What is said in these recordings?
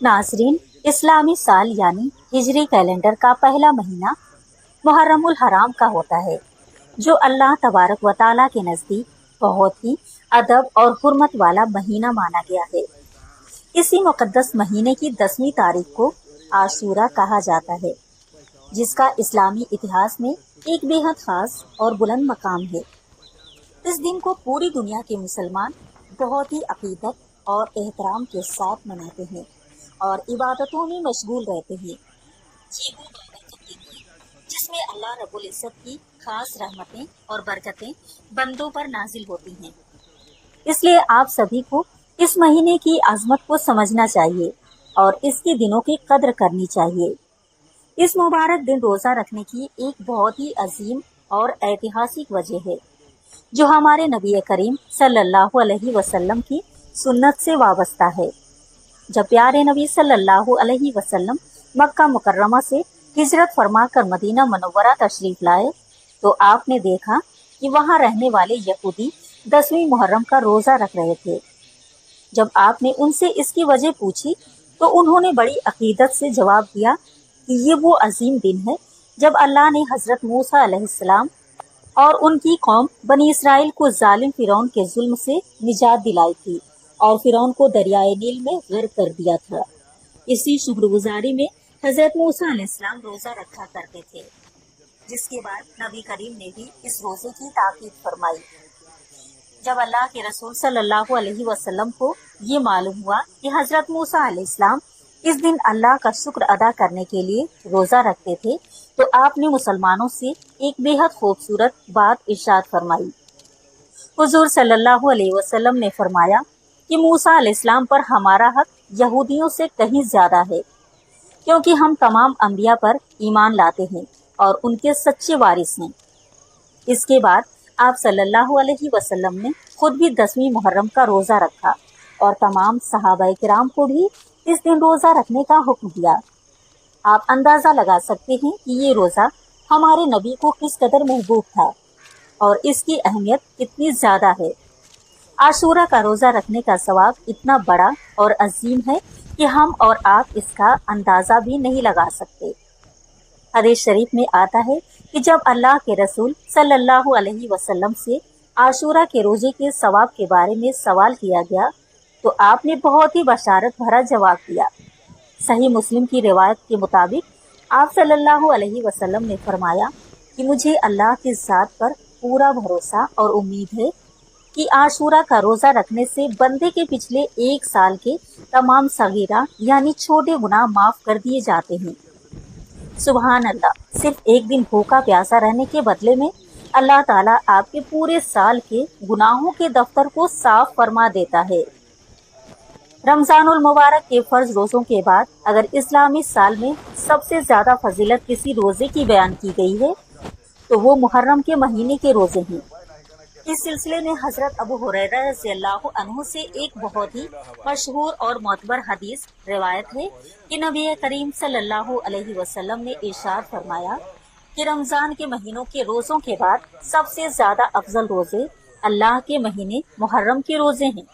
नाजरीन, इस्लामी साल यानी हिजरी कैलेंडर का पहला महीना मुहर्रमुल हराम का होता है, जो अल्लाह तबारक व ताला के नज़दीक बहुत ही अदब और हुर्मत वाला महीना माना गया है। इसी मुकद्दस महीने की 10वीं तारीख को आशूरा कहा जाता है, जिसका इस्लामी इतिहास में एक बेहद खास और बुलंद मकाम है। इस दिन को पूरी दुनिया के मुसलमान बहुत ही अकीदत और एहतराम के साथ मनाते हैं और इबादतों में मशगूल रहते हैं। ये वो बाबरकत दिन है जिसमें अल्लाह रब्बुल इज़्ज़त की खास रहमतें और बरकतें बंदों पर नाजिल होती हैं। इसलिए आप सभी को इस महीने की अजमत को समझना चाहिए और इसके दिनों की कद्र करनी चाहिए। इस मुबारक दिन रोज़ा रखने की एक बहुत ही अजीम और ऐतिहासिक वजह है, जो हमारे नबी करीम सल्लल्लाहु अलैहि वसल्लम की सुन्नत से वाबस्ता है। जब प्यारे नबी सल्लल्लाहु अलैहि वसल्लम मक्का मुकर्रमा से हिजरत फरमाकर मदीना मनव्वरा तशरीफ लाए, तो आपने देखा कि वहां रहने वाले यहूदी 10वीं मुहर्रम का रोज़ा रख रहे थे। जब आपने उनसे इसकी वजह पूछी, तो उन्होंने बड़ी अकीदत से जवाब दिया कि ये वो अजीम दिन है जब अल्लाह ने हज़रत मूसा अलैहिस्सलाम और उनकी कौम बनी इसराइल को जालिम फिरौन के जुल्म से निजात दिलाई थी और फिरौन को दरियाए नील में गर्क कर दिया था। इसी शुक्रगुजारी में हजरत मूसा अलैहिस्सलाम रोजा रखा करते थे, जिसके बाद नबी करीम ने भी इस रोजे की ताकीद फरमाई। जब अल्लाह के रसूल सल्लल्लाहु अलैहि वसल्लम को ये मालूम हुआ कि हजरत मूसा अलैहिस्सलाम इस दिन अल्लाह का शुक्र अदा करने के लिए रोजा रखते थे, तो आपने मुसलमानों से एक बेहद खूबसूरत बात इरशाद फरमाई। हुजूर सल्लल्लाहु अलैहि वसल्लम ने फरमाया कि मूसा अलैहिस्सलाम पर हमारा हक यहूदियों से कहीं ज्यादा है, क्योंकि हम तमाम अंबिया पर ईमान लाते हैं और उनके सच्चे वारिस हैं। इसके बाद आप सल्लल्लाहु अलैहि वसल्लम ने खुद भी 10वीं मुहर्रम का रोज़ा रखा और तमाम सहाबाए किराम को भी इस दिन रोज़ा रखने का हुक्म दिया। आप अंदाज़ा लगा सकते हैं कि ये रोज़ा हमारे नबी को किस कदर महबूब था और इसकी अहमियत कितनी ज़्यादा है। आशूरा का रोज़ा रखने का सवाब इतना बड़ा और अजीम है कि हम और आप इसका अंदाज़ा भी नहीं लगा सकते। हदीस शरीफ में आता है कि जब अल्लाह के रसूल सल्लल्लाहु अलैहि वसल्लम से आशूरा के रोज़े के सवाब के बारे में सवाल किया गया, तो आपने बहुत ही बशारत भरा जवाब दिया। सही मुस्लिम की रिवायत के मुताबिक आप सल्लल्लाहु अलैहि वसल्लम ने फरमाया कि मुझे अल्लाह की ज़ात पर पूरा भरोसा और उम्मीद है कि आशूरा का रोज़ा रखने से बंदे के पिछले एक साल के तमाम सगीरा यानी छोटे गुनाह माफ़ कर दिए जाते हैं। सुभान अल्लाह, सिर्फ एक दिन भूखा प्यासा रहने के बदले में अल्लाह ताला आपके पूरे साल के गुनाहों के दफ्तर को साफ फरमा देता है। रमज़ानुल मुबारक के फ़र्ज रोज़ों के बाद अगर इस्लामी साल में सबसे ज़्यादा फजीलत किसी रोज़े की बयान की गई है, तो वो मुहर्रम के महीने के रोज़े हैं। इस सिलसिले में हज़रत अबू हुरैरा रज़ियल्लाहु अन्हु से एक बहुत ही मशहूर और मोतबर हदीस रिवायत है कि नबी करीम सल्लल्लाहु अलैहि वसल्लम ने इरशाद फरमाया कि रमज़ान के महीनों के रोज़ों के बाद सबसे ज़्यादा अफजल रोज़े अल्लाह के महीने मुहर्रम के रोज़े हैं।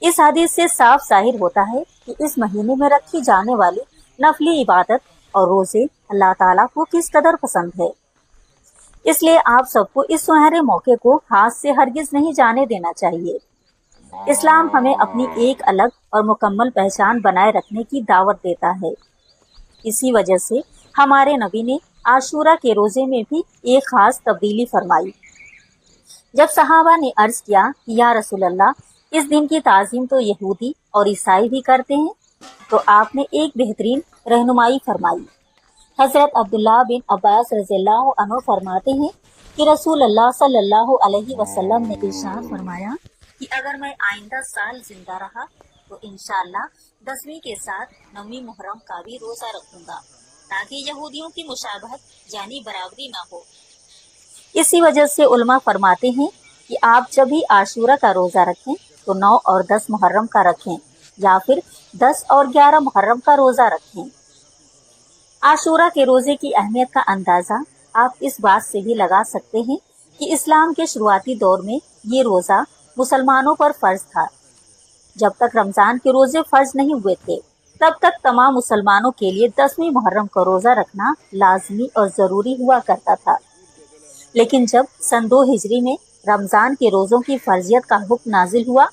इस हदीस से साफ जाहिर होता है कि इस महीने में रखी जाने वाली नफली इबादत और रोज़े अल्लाह ताला को किस कदर पसंद है। इसलिए आप सबको इस सुनहरे मौके को हाथ से हरगिज नहीं जाने देना चाहिए। इस्लाम हमें अपनी एक अलग और मुकम्मल पहचान बनाए रखने की दावत देता है। इसी वजह से हमारे नबी ने आशूरा के रोज़े में भी एक खास तब्दीली फरमाई। जब सहाबा ने अर्ज किया कि या रसूल अल्लाह, इस दिन की ताज़ीम तो यहूदी और ईसाई भी करते हैं, तो आपने एक बेहतरीन रहनुमाई फरमाई। हज़रत अब्दुल्ला बिन अब्बास रज़ियल्लाहु अन्हु फरमाते हैं कि रसूल अल्लाह सल्लल्लाहु अलैहि वसल्लम ने इरशाद फरमाया कि अगर मैं आइंदा साल जिंदा रहा तो इंशाअल्लाह 10वीं के साथ 9वीं मुहर्रम का भी रोज़ा रखूंगा, ताकि यहूदियों की मुशाबहत यानी बराबरी ना हो। इसी वजह से उलमा फरमाते हैं कि आप जब भी आशूरा का रोज़ा रखें तो 9 और 10 मुहर्रम का रखें या फिर 10 और 11 मुहर्रम का रोज़ा रखें। आशूरा के रोज़े की अहमियत का अंदाज़ा आप इस बात से भी लगा सकते हैं कि इस्लाम के शुरुआती दौर में ये रोज़ा मुसलमानों पर फ़र्ज था, जब तक रमज़ान के रोज़े फ़र्ज नहीं हुए थे। तब तक तमाम मुसलमानों के लिए 10वीं मुहर्रम का रोजा रखना लाजमी और जरूरी हुआ करता था। लेकिन जब सन 2 हिजरी में रमजान के रोजों की फर्जियत का हुक्म नाजिल हुआ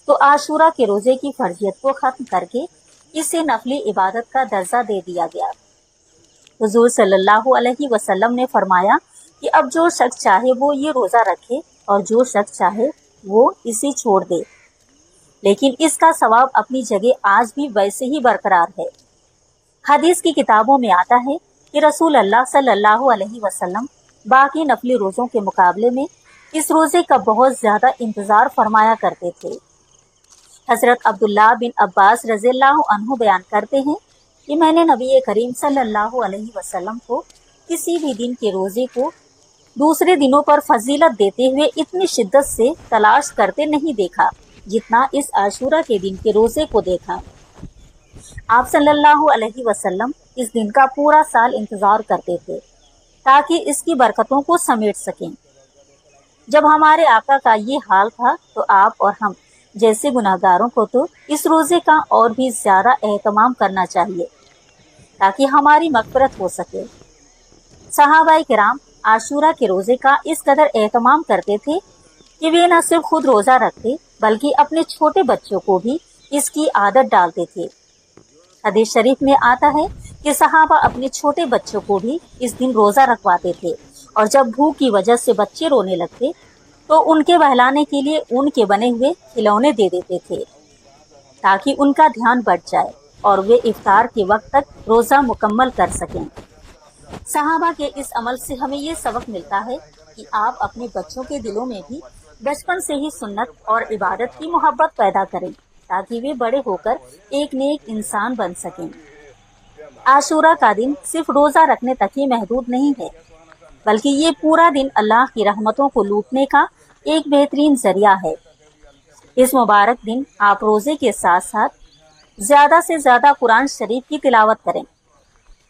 तो आशूरा के रोजे की फर्जियत को खत्म करके इसे नफली इबादत का दर्जा दे दिया गया। हुजूर सल्लल्लाहु अलैहि वसल्लम ने फरमाया कि अब जो शख्स चाहे वो ये रोजा रखे और जो शख्स चाहे वो इसे छोड़ दे, लेकिन इसका सवाब अपनी जगह आज भी वैसे ही बरकरार है। हदीस की किताबों में आता है कि रसूल अल्लाह सल्लल्लाहु अलैहि वसल्लम बाकी नफली रोजों के मुकाबले में इस रोजे का बहुत ज्यादा इंतजार फरमाया करते थे। हजरत अब्दुल्ला बिन अब्बास रज़ियल्लाहु अन्हु बयान करते हैं कि मैंने नबी करीम सल्लल्लाहु अलैहि वसल्लम को किसी भी दिन के रोजे को दूसरे दिनों पर फजीलत देते हुए इतनी शिद्दत से तलाश करते नहीं देखा जितना इस आशूरा के दिन के रोजे को देखा। आप सल्लल्लाहु अलैहि वसल्लम इस दिन का पूरा साल इंतजार करते थे ताकि इसकी बरकतों को समेट सकें। जब हमारे आका का ये हाल था तो आप और हम जैसे गुनाहगारों को तो इस रोजे का और भी ज्यादा एहतमाम करना चाहिए ताकि हमारी मग़फ़िरत हो सके। सहाबाए किराम आशूरा के रोजे का इस कदर एहतमाम करते थे कि वे न सिर्फ खुद रोजा रखते बल्कि अपने छोटे बच्चों को भी इसकी आदत डालते थे। हदीस शरीफ में आता है कि सहाबा अपने छोटे बच्चों को भी इस दिन रोजा रखवाते थे और जब भूख की वजह से बच्चे रोने लगते तो उनके बहलाने के लिए उनके बने हुए खिलौने दे देते थे ताकि उनका ध्यान बढ़ जाए और वे इफ्तार के वक्त तक रोजा मुकम्मल कर सकें। सहाबा के इस अमल से हमें ये सबक मिलता है कि आप अपने बच्चों के दिलों में भी बचपन से ही सुन्नत और इबादत की मोहब्बत पैदा करें ताकि वे बड़े होकर एक नेक इंसान बन सकें। आशूरा का दिन सिर्फ रोजा रखने तक ही महदूद नहीं है बल्कि ये पूरा दिन अल्लाह की रहमतों को लूटने का एक बेहतरीन जरिया है। इस मुबारक दिन आप रोजे के साथ साथ ज्यादा से ज्यादा कुरान शरीफ की तिलावत करें,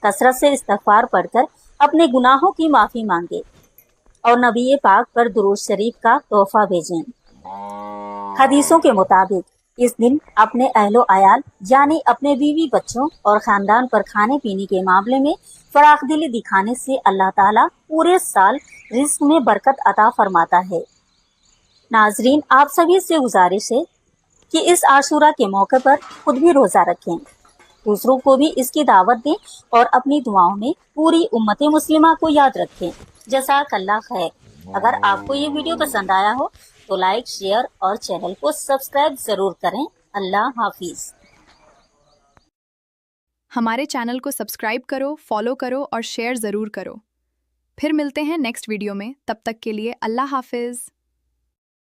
कसरत से इस्तिग़फ़ार पढ़कर अपने गुनाहों की माफ़ी मांगे और नबी पाक पर दुरूद शरीफ का तोहफा भेजें। हदीसों के मुताबिक इस दिन अपने अहलो अयाल यानी अपने बीवी बच्चों और ख़ानदान पर खाने पीने के मामले में फराखदिली दिखाने से अल्लाह ताला पूरे साल रिज़्क़ में बरकत अता फरमाता है। नाज़रीन, आप सभी से गुजारिश है कि इस आशूरा के मौके पर खुद भी रोज़ा रखें, दूसरों को भी इसकी दावत दें और अपनी दुआओं में पूरी उम्मत मुस्लिमा को याद रखें। जज़ाकल्लाह खैर। अगर आपको ये वीडियो पसंद आया हो तो लाइक, शेयर और चैनल को सब्सक्राइब ज़रूर करें। अल्लाह हाफिज़। हमारे चैनल को सब्सक्राइब करो, फॉलो करो और शेयर ज़रूर करो। फिर मिलते हैं नेक्स्ट वीडियो में। तब तक के लिए अल्लाह हाफिज़।